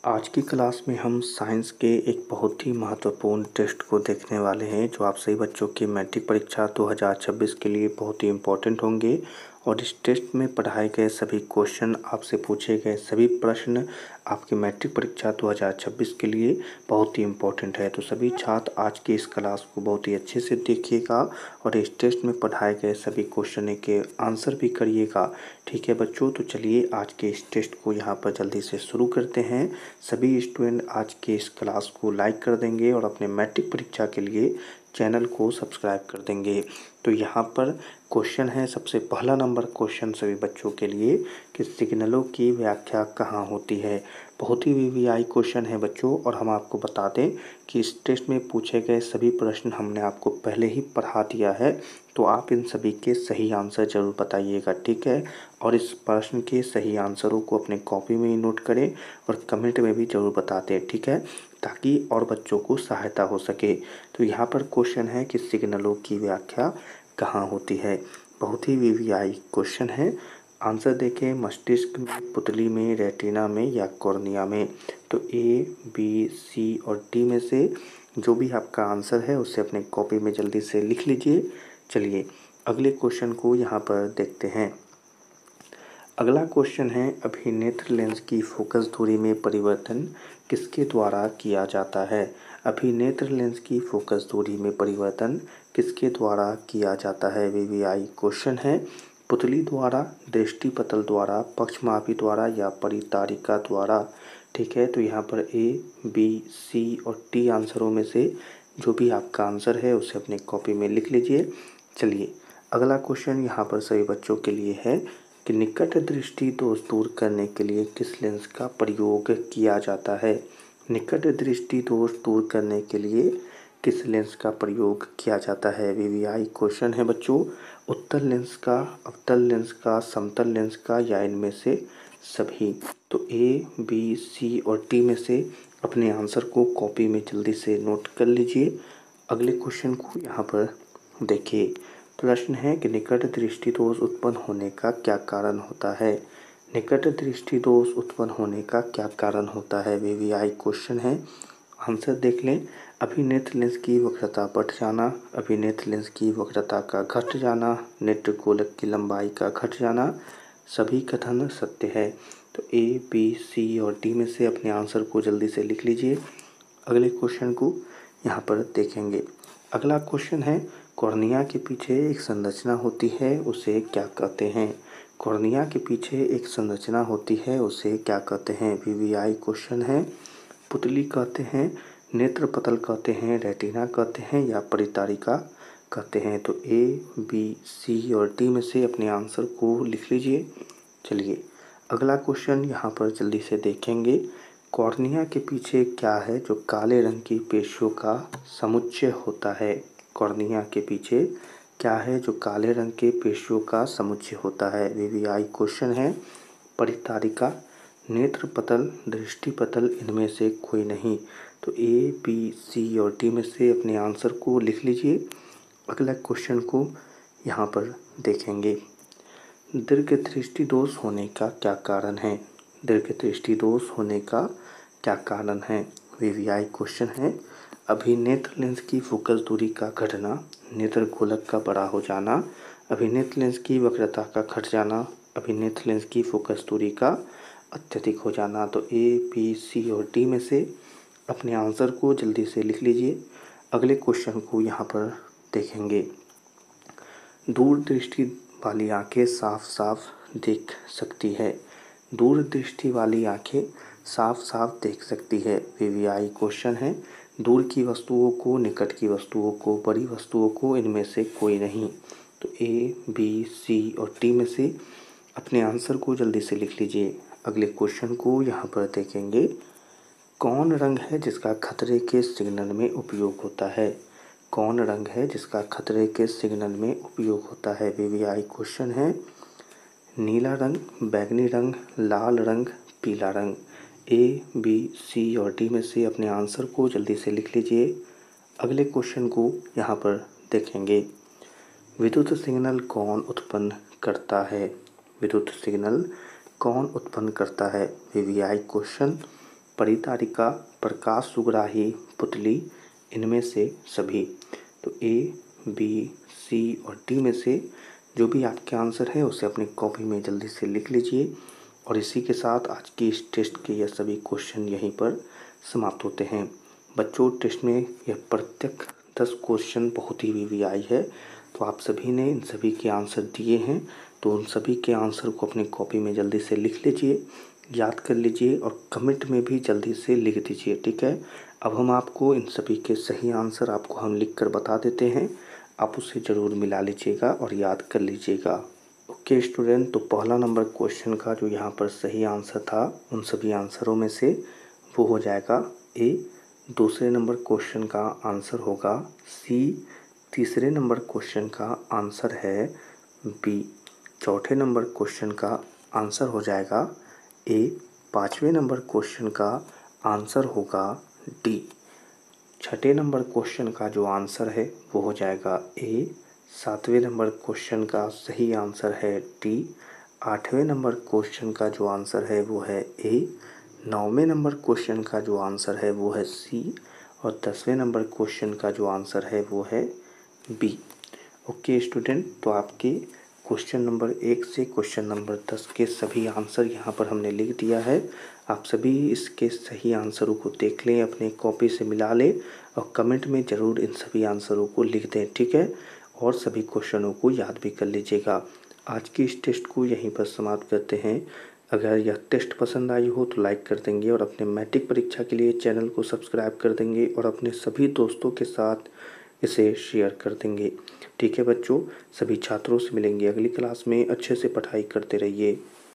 आज की क्लास में हम साइंस के एक बहुत ही महत्वपूर्ण टेस्ट को देखने वाले हैं जो आप सभी बच्चों की मैट्रिक परीक्षा 2026 के लिए बहुत ही इम्पोर्टेंट होंगे। और इस टेस्ट में पढ़ाए गए सभी क्वेश्चन, आपसे पूछे गए सभी प्रश्न आपकी मैट्रिक परीक्षा 2026 के लिए बहुत ही इम्पोर्टेंट है। तो सभी छात्र आज की इस क्लास को बहुत ही अच्छे से देखिएगा और इस टेस्ट में पढ़ाए गए सभी क्वेश्चन के आंसर भी करिएगा। ठीक है बच्चों, तो चलिए आज के इस टेस्ट को यहाँ पर जल्दी से शुरू करते हैं। सभी स्टूडेंट आज के इस क्लास को लाइक कर देंगे और अपने मैट्रिक परीक्षा के लिए चैनल को सब्सक्राइब कर देंगे। तो यहाँ पर क्वेश्चन है, सबसे पहला नंबर क्वेश्चन सभी बच्चों के लिए कि सिग्नलों की व्याख्या कहाँ होती है। बहुत ही वीवीआई क्वेश्चन है बच्चों, और हम आपको बता दें कि इस टेस्ट में पूछे गए सभी प्रश्न हमने आपको पहले ही पढ़ा दिया है, तो आप इन सभी के सही आंसर ज़रूर बताइएगा। ठीक है, और इस प्रश्न के सही आंसरों को अपने कॉपी में ही नोट करें और कमेंट में भी ज़रूर बता दें। ठीक है, ताकि और बच्चों को सहायता हो सके। तो यहाँ पर क्वेश्चन है कि सिग्नलों की व्याख्या कहाँ होती है। बहुत ही वीवीआई क्वेश्चन है। आंसर देखें, मस्तिष्क में, पुतली में, रेटिना में या कॉर्निया में। तो ए, बी, सी और डी में से जो भी आपका आंसर है उसे अपने कॉपी में जल्दी से लिख लीजिए। चलिए अगले क्वेश्चन को यहाँ पर देखते हैं। अगला क्वेश्चन है, अभिनेत्र लेंस की फोकस दूरी में परिवर्तन किसके द्वारा किया जाता है। अभिनेत्र लेंस की फोकस दूरी में परिवर्तन किसके द्वारा किया जाता है। वीवीआई क्वेश्चन है। पुतली द्वारा, दृष्टिपटल द्वारा, पक्षमापी द्वारा या परितारिका द्वारा। ठीक है, तो यहाँ पर ए, बी, सी और डी आंसरों में से जो भी आपका आंसर है उसे अपने कॉपी में लिख लीजिए। चलिए अगला क्वेश्चन यहाँ पर सभी बच्चों के लिए है कि निकट दृष्टि दोष दूर करने के लिए किस लेंस का प्रयोग किया जाता है। निकट दृष्टि दोष दूर करने के लिए किस लेंस का प्रयोग किया जाता है। वीवीआई क्वेश्चन है बच्चों। उत्तल लेंस का, अवतल लेंस का, समतल लेंस का या इनमें से सभी। तो ए, बी, सी और डी में से अपने आंसर को कॉपी में जल्दी से नोट कर लीजिए। अगले क्वेश्चन को यहाँ पर देखिए। प्रश्न है कि निकट दृष्टि दोष उत्पन्न होने का क्या कारण होता है। निकट दृष्टि दोष उत्पन्न होने का क्या कारण होता है। वीवीआई क्वेश्चन है। आंसर देख लें। अभिनेत्र लेंस की वक्रता बढ़ जाना, अभिनेत्र लेंस की वक्रता का घट जाना, नेत्र गोलक की लंबाई का घट जाना। सभी कथन सत्य है। तो ए, बी, सी और डी में से अपने आंसर को जल्दी से लिख लीजिए। अगले क्वेश्चन को यहाँ पर देखेंगे। अगला क्वेश्चन है, कॉर्निया के पीछे एक संरचना होती है, उसे क्या कहते हैं। कॉर्निया के पीछे एक संरचना होती है, उसे क्या कहते हैं। वीवीआई क्वेश्चन है। पुतली कहते हैं, नेत्रपटल कहते हैं, रेटिना कहते हैं या परितारिका कहते हैं। तो ए, बी, सी और डी में से अपने आंसर को लिख लीजिए। चलिए अगला क्वेश्चन यहाँ पर जल्दी से देखेंगे। कॉर्निया के पीछे क्या है जो काले रंग की पेशियों का समुच्चय होता है। कॉर्निया के पीछे क्या है जो काले रंग के पेशियों का समुच्चय होता है। वीवीआई क्वेश्चन है। परितारिका, नेत्रपटल, दृष्टिपटल, इनमें से कोई नहीं। तो ए, बी, सी और डी में से अपने आंसर को लिख लीजिए। अगला क्वेश्चन को यहाँ पर देखेंगे। दीर्घ दृष्टि दोष होने का क्या कारण है। दीर्घ दृष्टि दोष होने का क्या कारण है। वीवीआई क्वेश्चन है। अभिनेत्र लेंस की फोकस दूरी का घटना, नेत्र गोलक का बड़ा हो जाना, अभिनेत्र लेंस की वक्रता का घट जाना, अभिनेत्र लेंस की फोकस दूरी का अत्यधिक हो जाना। तो ए, बी, सी और डी में से अपने आंसर को जल्दी से लिख लीजिए। अगले क्वेश्चन को यहाँ पर देखेंगे। दूर दृष्टि वाली आंखें साफ साफ देख सकती है। दूर दृष्टि वाली आंखें साफ साफ देख सकती है। वीवीआई क्वेश्चन है। दूर की वस्तुओं को, निकट की वस्तुओं को, बड़ी वस्तुओं को, इनमें से कोई नहीं। तो ए, बी, सी और डी में से अपने आंसर को जल्दी से लिख लीजिए। अगले क्वेश्चन को यहाँ पर देखेंगे। कौन रंग है जिसका खतरे के सिग्नल में उपयोग होता है। कौन रंग है जिसका खतरे के सिग्नल में उपयोग होता है। वीवीआई क्वेश्चन है। नीला रंग, बैंगनी रंग, लाल रंग, पीला रंग। ए, बी, सी और डी में से अपने आंसर को जल्दी से लिख लीजिए। अगले क्वेश्चन को यहाँ पर देखेंगे। विद्युत सिग्नल कौन उत्पन्न करता है। विद्युत सिग्नल कौन उत्पन्न करता है। VVI question. परितारिका, प्रकाश सुग्राही, पुतली, इनमें से सभी। तो ए, बी, सी और डी में से जो भी आपके आंसर है उसे अपनी कॉपी में जल्दी से लिख लीजिए। और इसी के साथ आज की इस टेस्ट के यह सभी क्वेश्चन यहीं पर समाप्त होते हैं। बच्चों, टेस्ट में यह प्रत्येक 10 क्वेश्चन बहुत ही वीवीआई है, तो आप सभी ने इन सभी के आंसर दिए हैं, तो उन सभी के आंसर को अपनी कॉपी में जल्दी से लिख लीजिए, याद कर लीजिए और कमेंट में भी जल्दी से लिख दीजिए, ठीक है। अब हम आपको इन सभी के सही आंसर आपको हम लिख कर बता देते हैं, आप उसे ज़रूर मिला लीजिएगा और याद कर लीजिएगा। ओके स्टूडेंट, तो पहला नंबर क्वेश्चन का जो यहाँ पर सही आंसर था उन सभी आंसरों में से वो हो जाएगा ए। दूसरे नंबर क्वेश्चन का आंसर होगा सी। तीसरे नंबर क्वेश्चन का आंसर है बी। चौथे नंबर क्वेश्चन का आंसर हो जाएगा ए। पाँचवें नंबर क्वेश्चन का आंसर होगा डी। छठे नंबर क्वेश्चन का जो आंसर है वो हो जाएगा ए। सातवें नंबर क्वेश्चन का सही आंसर है डी। आठवें नंबर क्वेश्चन का जो आंसर है वो है ए। नौवें नंबर क्वेश्चन का जो आंसर है वो है सी। और 10वें नंबर क्वेश्चन का जो आंसर है वो है बी। ओके स्टूडेंट, तो आपके क्वेश्चन नंबर 1 से क्वेश्चन नंबर 10 के सभी आंसर यहाँ पर हमने लिख दिया है। आप सभी इसके सही आंसरों को देख लें, अपने कॉपी से मिला लें और कमेंट में ज़रूर इन सभी आंसरों को लिख दें, ठीक है। और सभी क्वेश्चनों को याद भी कर लीजिएगा। आज की इस टेस्ट को यहीं पर समाप्त करते हैं। अगर यह टेस्ट पसंद आई हो तो लाइक कर देंगे और अपने मैट्रिक परीक्षा के लिए चैनल को सब्सक्राइब कर देंगे और अपने सभी दोस्तों के साथ इसे शेयर कर देंगे, ठीक है बच्चों। सभी छात्रों से मिलेंगे अगली क्लास में, अच्छे से पढ़ाई करते रहिए।